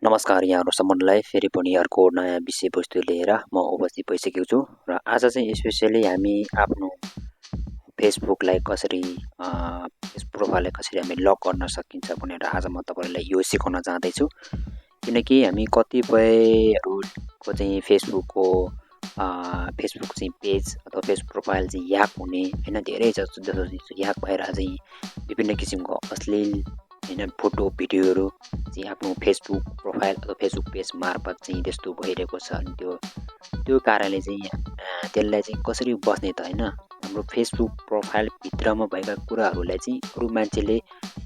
नमस्कार यहाँहरु सम्पूर्णलाई फेरि पनि अर्को नयाँ विषयवस्तु लिएर म उपस्थित भइसकेको छु र आज चाहिँ स्पेशली हामी आफ्नो फेसबुकलाई कसरी प्रोफाइललाई कसरी हामी लक गर्न सकिन्छ भनेर आज म तपाईहरुलाई यो सिकाउन चाहदै छु। किनकि हामी कतिपयहरुको चाहिँ फेसबुकको चाहिँ पेज अथवा फेसबुक प्रोफाइल चाहिँ ह्याक हुने हैन धेरै जसो ह्याक भएर चाहिँ विभिन्न किसिमको अश्लील हैन फोटो भिडियोहरु चाहिँ आफ्नो फेसबुक प्रोफाइल अथवा फेसबुक पेज मार्फत चाहिँ त्यस्तो भइरहेको छ। अनि त्यो कारणले चाहिँ त्यसलाई चाहिँ कसरी बस्ने त हैन हाम्रो फेसबुक प्रोफाइल भित्रमा भएका कुराहरुलाई चाहिँ अरु मान्छेले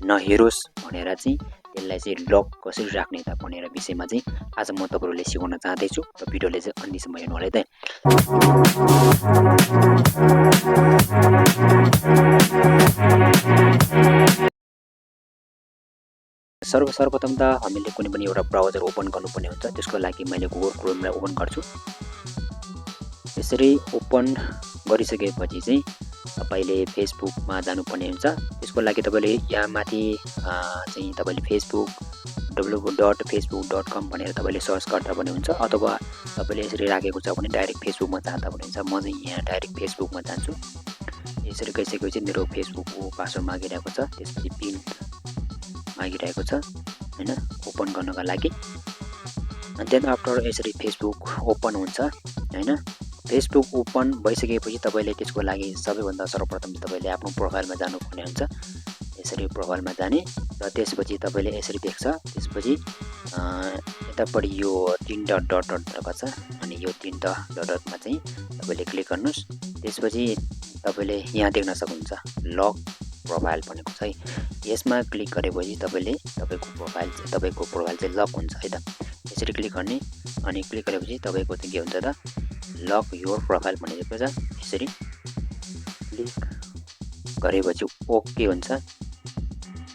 नहेरोस् भनेर चाहिँ त्यसलाई चाहिँ लक कसरी राख्ने त भनेर विषयमा चाहिँ आज म तपाईहरुले सिकाउन चाहदै छु र भिडियोले चाहिँ अन्तिमसम्म हेर्नु होला है त। सर्वप्रथम त हामीले कुनै पनि एउटा ब्राउजर ओपन गर्नुपर्ने हुन्छ। त्यसको लागि मैले गुगल क्रोमलाई ओपन गर्छु। यसरी ओपन गरिसकेपछि चाहिँ तपाईले फेसबुकमा जानुपर्ने हुन्छ। त्यसको लागि तपाईले यहाँ माथि चाहिँ तपाईले फेसबुक www.facebook.com भनेर तपाईले सर्च गर्दा पनि हुन्छ अथवा तपाईले यसरी राखेको छ भने डाइरेक्ट फेसबुकमा जाँदा पनि हुन्छ। म चाहिँ यहाँ डाइरेक्ट फेसबुकमा जान्छु। यसरी गइसकेपछि मेरो फेसबुकको पासवर्ड मागिरहेको छ, त्यसपछि पिन मागिरहेको छ हैन ओपन गर्नका लागि। अनि देन आफ्टर यसरी फेसबुक ओपन हुन्छ हैन। फेसबुक ओपन भइसकेपछि तपाईले त्यसको लागि सबैभन्दा सर्वप्रथम तपाईले आफ्नो प्रोफाइलमा जानुपर्ने हुन्छ। यसरी प्रोफाइलमा जाने र त्यसपछि तपाईले यसरी देख्छ। त्यसपछि यतापटि यो 3 डट रहेको छ अनि यो 3 डटमा चाहिँ तपाईले क्लिक गर्नुस्। त्यसपछि तपाईले यहाँ देख्न सक्नुहुन्छ लक प्रोफाइल भनेको छ है। यसमा क्लिक गरेपछि तपाईले तपाईको प्रोफाइल चाहिँ लक हुन्छ है त। यसरी क्लिक गर्ने अनि क्लिक गरेपछि तपाईको चाहिँ के हुन्छ त लक योर प्रोफाइल भनेको छ। यसरी क्लिक गरेपछि ओके हुन्छ।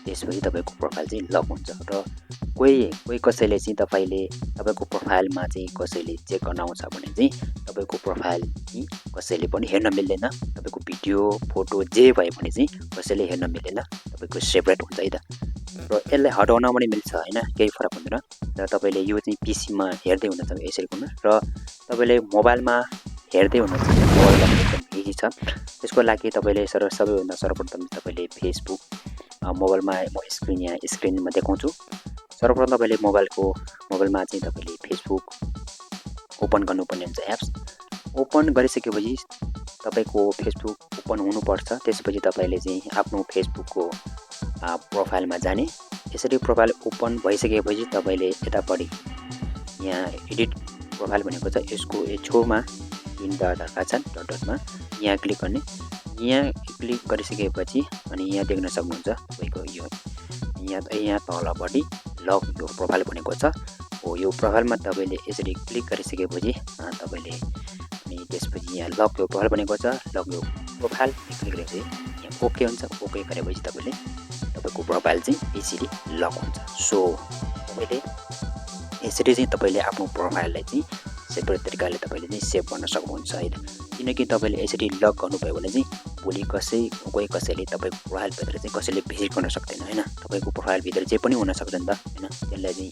त्यसपछि तपाईको प्रोफाइल चाहिँ लक हुन्छ र कोही कसैले चाहिँ तपाईको प्रोफाइलमा चाहिँ कसैले चेक गर्न आउँछ भने चाहिँ तपाईको प्रोफाइल चाहिँ कसैले पनि हेर्न मिल्दैन। तपाईको भिडियो फोटो जे भए पनि चाहिँ कसैले हेर्न मिल्दैन, तपाईको सेपरेट हुन्छ है त। र यसलाई हटाउन पनि मिल्छ हैन, केही फरक पर्दैन। र तपाईले यो चाहिँ पीसीमा हेर्दै हुनुहुन्छ यसरी गर्नु र तपाईले मोबाइलमा हेर्दै हुनुहुन्छ मोबाइलमा एकदम इजी छ। त्यसको लागि तपाईले सबैभन्दा सर्वप्रथम तपाईले फेसबुक मोबाइलमा म स्क्रिनमा देखाउँछु। सर्वप्रथम तपाईले मोबाइलमा चाहिँ तपाईले फेसबुक ओपन गर्नुपर्ने हुन्छ। एप्स ओपन गरिसकेपछि तपाईको फेसबुक ओपन हुनुपर्छ। त्यसपछि तपाईले चाहिँ आफ्नो फेसबुकको प्रोफाइलमा जाने। यसरी प्रोफाइल ओपन भइसकेपछि तपाईले यतापटि यहाँ एडिट प्रोफाइल भनेको छ, यसको छेउमा 3 डटहरुका छन् डटमा यहाँ क्लिक गर्ने। यहाँ क्लिक गरिसकेपछि अनि यहाँ देख्न सक्नुहुन्छ तपाईको यो यहाँ तलपटि लक योर प्रोफाइल भनेको छ। हो यो प्रोफाइलमा तपाईले यसरी क्लिक गरिसकेपछि तपाईले अनि त्यसपछि यहाँ लक योर प्रोफाइल भनेको छ। लक योर प्रोफाइल क्लिक गरेपछि यहाँ ओके हुन्छ। ओके गरेपछि तपाईको प्रोफाइल चाहिँ इजिली लक हुन्छ। सो तपाईले यसरी चाहिँ तपाईले आफ्नो प्रोफाइललाई चाहिँ सेपरेट तरिकाले तपाईले चाहिँ सेभ गर्न सक्नुहुन्छ है। किनकि तपाईले यसरी लक गर्नुभयो भने चाहिँ भोलि कोही कसैले तपाईको प्रोफाइल भित्र चाहिँ कसैले भिजिट गर्न सक्दैन हैन। तपाईको प्रोफाइल भित्र जे पनि हुन सक्दैन त हैन। त्यसलाई चाहिँ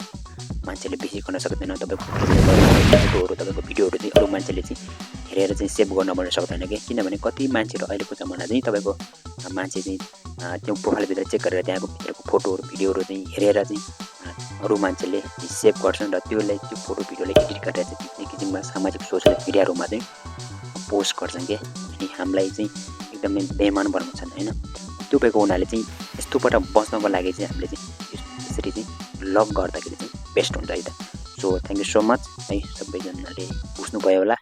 मान्छेले भिजिट गर्न सक्दैन। तपाईको फोटोहरु तपाईको भिडियोहरु चाहिँ अरु मान्छेले चाहिँ हेरेर चाहिँ सेभ गर्न पनि सक्दैन के। किनभने कति मान्छेहरु अहिलेको जमाना चाहिँ तपाईको मान्छे चाहिँ त्यो प्रोफाइल भित्र चेक गरेर त्यहाँको भित्रको फोटोहरु भिडियोहरु चाहिँ हेरेर चाहिँ अरु मान्छेले सेभ गर्छन् र त्यो फोटो भिडियोलाई एडिट गरेर चाहिँ विभिन्न किसिमका सामाजिक सोशल मिडियाहरुमा चाहिँ पोस्ट गर्छन् के। अनि हामीलाई चाहिँ एकदमै बेइमान बनाउँछन् हैन। त्यो भएको हुनाले चाहिँ यस्तोबाट बच्नको लागि चाहिँ हामीले चाहिँ यसरी चाहिँ लक गर्दाखेरि चाहिँ बेस्ट हुन्छ है त। So thank you so much है। सबैजनाले बुझ्नु भयो होला